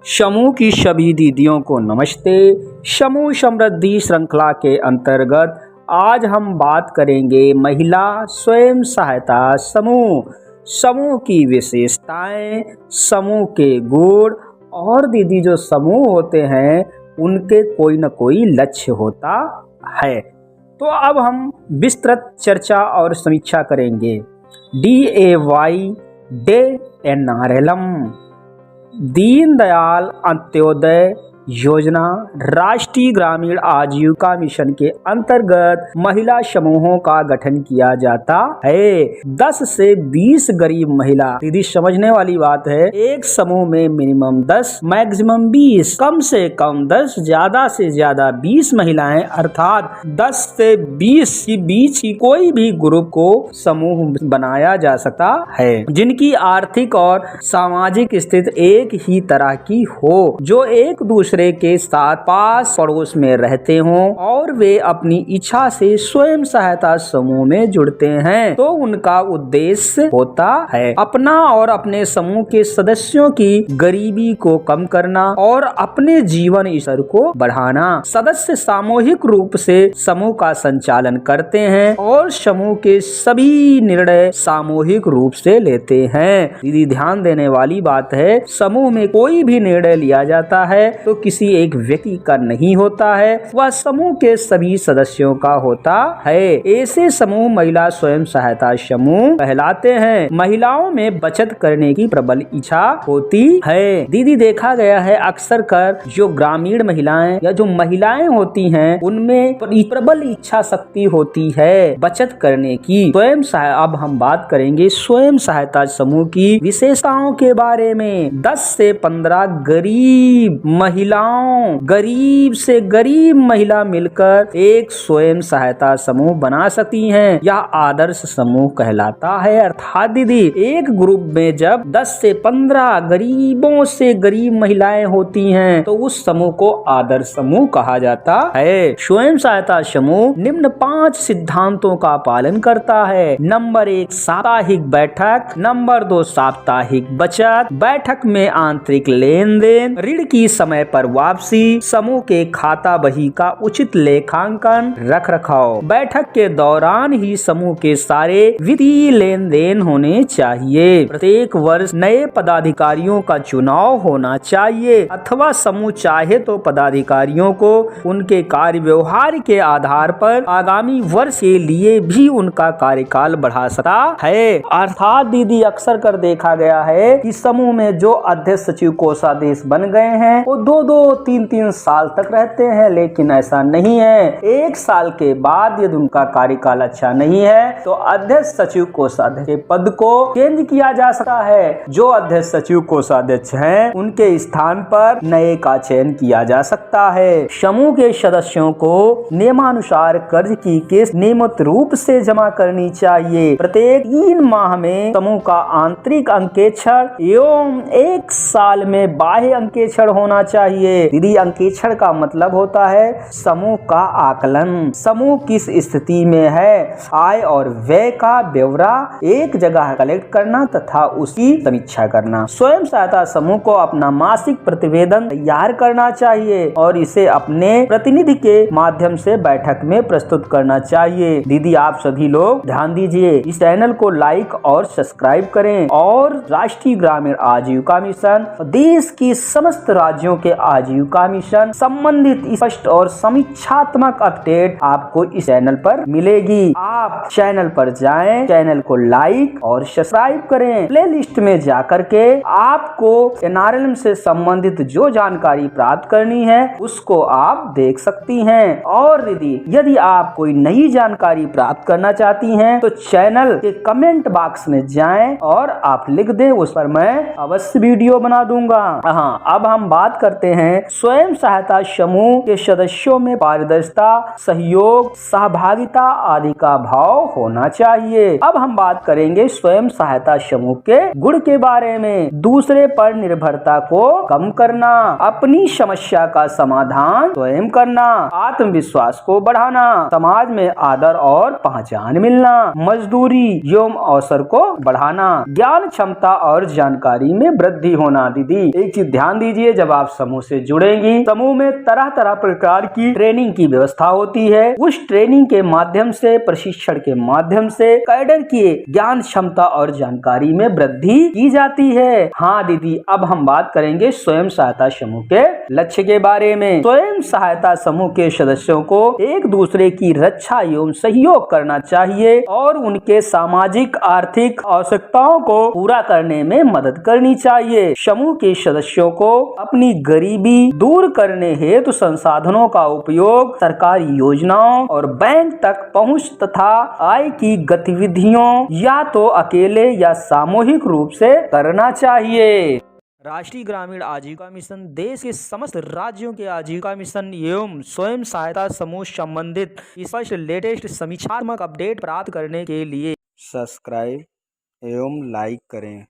समूह की सभी दीदियों को नमस्ते। समूह समृद्धि श्रृंखला के अंतर्गत आज हम बात करेंगे महिला स्वयं सहायता समूह की विशेषताएं, समूह के गुण और दीदी जो समूह होते हैं उनके कोई न कोई लक्ष्य होता है। तो अब हम विस्तृत चर्चा और समीक्षा करेंगे। DAY दीनदयाल अंत्योदय योजना राष्ट्रीय ग्रामीण आजीविका मिशन के अंतर्गत महिला समूहों का गठन किया जाता है। 10 से 20 गरीब महिला, दीदी समझने वाली बात है, एक समूह में मिनिमम 10 मैक्सिमम 20, कम से कम 10 ज्यादा से ज्यादा 20 महिलाएं अर्थात 10 से 20 के बीच की कोई भी ग्रुप को समूह बनाया जा सकता है जिनकी आर्थिक और सामाजिक स्थिति एक ही तरह की हो, जो एक दूसरे के साथ पास पड़ोस में रहते हों और वे अपनी इच्छा से स्वयं सहायता समूह में जुड़ते हैं। तो उनका उद्देश्य होता है अपना और अपने समूह के सदस्यों की गरीबी को कम करना और अपने जीवन स्तर को बढ़ाना। सदस्य सामूहिक रूप से समूह का संचालन करते हैं और समूह के सभी निर्णय सामूहिक रूप से लेते हैं। दीदी ध्यान देने वाली बात है, समूह में कोई भी निर्णय लिया जाता है तो किसी एक व्यक्ति का नहीं होता है, वह समूह के सभी सदस्यों का होता है। ऐसे समूह महिला स्वयं सहायता समूह कहलाते हैं। महिलाओं में बचत करने की प्रबल इच्छा होती है। दीदी देखा गया है अक्सर कर जो ग्रामीण महिलाएं या जो महिलाएं होती हैं उनमें प्रबल इच्छा शक्ति होती है बचत करने की। अब हम बात करेंगे स्वयं सहायता समूह की विशेषताओं के बारे में। 10 से 15 गरीब से गरीब महिला मिलकर एक स्वयं सहायता समूह बना सकती हैं। यह आदर्श समूह कहलाता है। अर्थात दीदी एक ग्रुप में जब 10 से 15 गरीबों से गरीब महिलाएं होती हैं तो उस समूह को आदर्श समूह कहा जाता है। स्वयं सहायता समूह निम्न 5 सिद्धांतों का पालन करता है। नंबर 1 साप्ताहिक बैठक, नंबर 2 साप्ताहिक बचत, बैठक में आंतरिक लेन देन, ऋण की समय पर वापसी, समूह के खाता बही का उचित लेखांकन रख रखाव। बैठक के दौरान ही समूह के सारे वित्तीय लेन देन होने चाहिए। प्रत्येक वर्ष नए पदाधिकारियों का चुनाव होना चाहिए अथवा समूह चाहे तो पदाधिकारियों को उनके कार्य व्यवहार के आधार पर आगामी वर्ष के लिए भी उनका कार्यकाल बढ़ा सकता है। अर्थात दीदी अक्सर कर देखा गया है कि समूह में जो अध्यक्ष सचिव कोषाध्यक्ष बन गए हैं वो 2-2, 3-3 साल तक रहते हैं, लेकिन ऐसा नहीं है। 1 साल के बाद यदि उनका कार्यकाल अच्छा नहीं है तो अध्यक्ष सचिव कोषाध्यक्ष के पद को चेंज किया जा सकता है। जो अध्यक्ष सचिव कोषाध्यक्ष हैं उनके स्थान पर नए का चयन किया जा सकता है। समूह के सदस्यों को नियमानुसार कर्ज की किस्त नियमित रूप से जमा करनी चाहिए। प्रत्येक 3 माह में समूह का आंतरिक अंकेक्षण एवं 1 साल में बाह्य अंकेक्षण होना चाहिए। दीदी अंकेक्षण का मतलब होता है समूह का आकलन। समूह किस स्थिति में है, आय और व्यय का ब्यौरा एक जगह कलेक्ट करना तथा उसकी समीक्षा करना। स्वयं सहायता समूह को अपना मासिक प्रतिवेदन तैयार करना चाहिए और इसे अपने प्रतिनिधि के माध्यम से बैठक में प्रस्तुत करना चाहिए। दीदी आप सभी लोग ध्यान दीजिए, इस चैनल को लाइक और सब्सक्राइब करें और राष्ट्रीय ग्रामीण आजीविका मिशन, देश की समस्त राज्यों के आजीविका मिशन संबंधित स्पष्ट और समीक्षात्मक अपडेट आपको इस चैनल पर मिलेगी। आप चैनल पर जाएं, चैनल को लाइक और सब्सक्राइब करें। प्लेलिस्ट में जाकर के आपको NRLM से संबंधित जो जानकारी प्राप्त करनी है उसको आप देख सकती हैं। और दीदी यदि आप कोई नई जानकारी प्राप्त करना चाहती हैं तो चैनल के कमेंट बॉक्स में जाएं और आप लिख दें, उस पर मैं अवश्य वीडियो बना दूंगा। हाँ, अब हम बात करते हैं, स्वयं सहायता समूह के सदस्यों में पारदर्शिता, सहयोग, सहभागिता आदि का भाव होना चाहिए। अब हम बात करेंगे स्वयं सहायता समूह के गुण के बारे में। दूसरे पर निर्भरता को कम करना, अपनी समस्या का समाधान स्वयं करना, आत्मविश्वास को बढ़ाना, समाज में आदर और पहचान मिलना, मजदूरी एवं अवसर को बढ़ाना, ज्ञान क्षमता और जानकारी में वृद्धि होना। दीदी एक चीज ध्यान दीजिए, जब आप समूह से जुड़ेंगी, समूह में तरह तरह प्रकार की ट्रेनिंग की व्यवस्था होती है। उस ट्रेनिंग के माध्यम से, प्रशिक्षण के माध्यम से कैडर की ज्ञान क्षमता और जानकारी में वृद्धि की जाती है। हाँ दीदी, अब हम बात करेंगे स्वयं सहायता समूह के लक्ष्य के बारे में। स्वयं सहायता समूह के सदस्यों को एक दूसरे की रक्षा एवं सहयोग करना चाहिए और उनके सामाजिक आर्थिक आवश्यकताओं को पूरा करने में मदद करनी चाहिए। समूह के सदस्यों को अपनी गरीबी दूर करने हेतु संसाधनों का उपयोग, सरकारी योजनाओं और बैंक तक पहुंच तथा आय की गतिविधियों या तो अकेले या सामूहिक रूप से करना चाहिए। राष्ट्रीय ग्रामीण आजीविका मिशन देश के समस्त राज्यों के आजीविका मिशन एवं स्वयं सहायता समूह संबंधित स्पष्ट लेटेस्ट समीक्षात्मक अपडेट प्राप्त करने के लिए सब्सक्राइब एवं लाइक करें।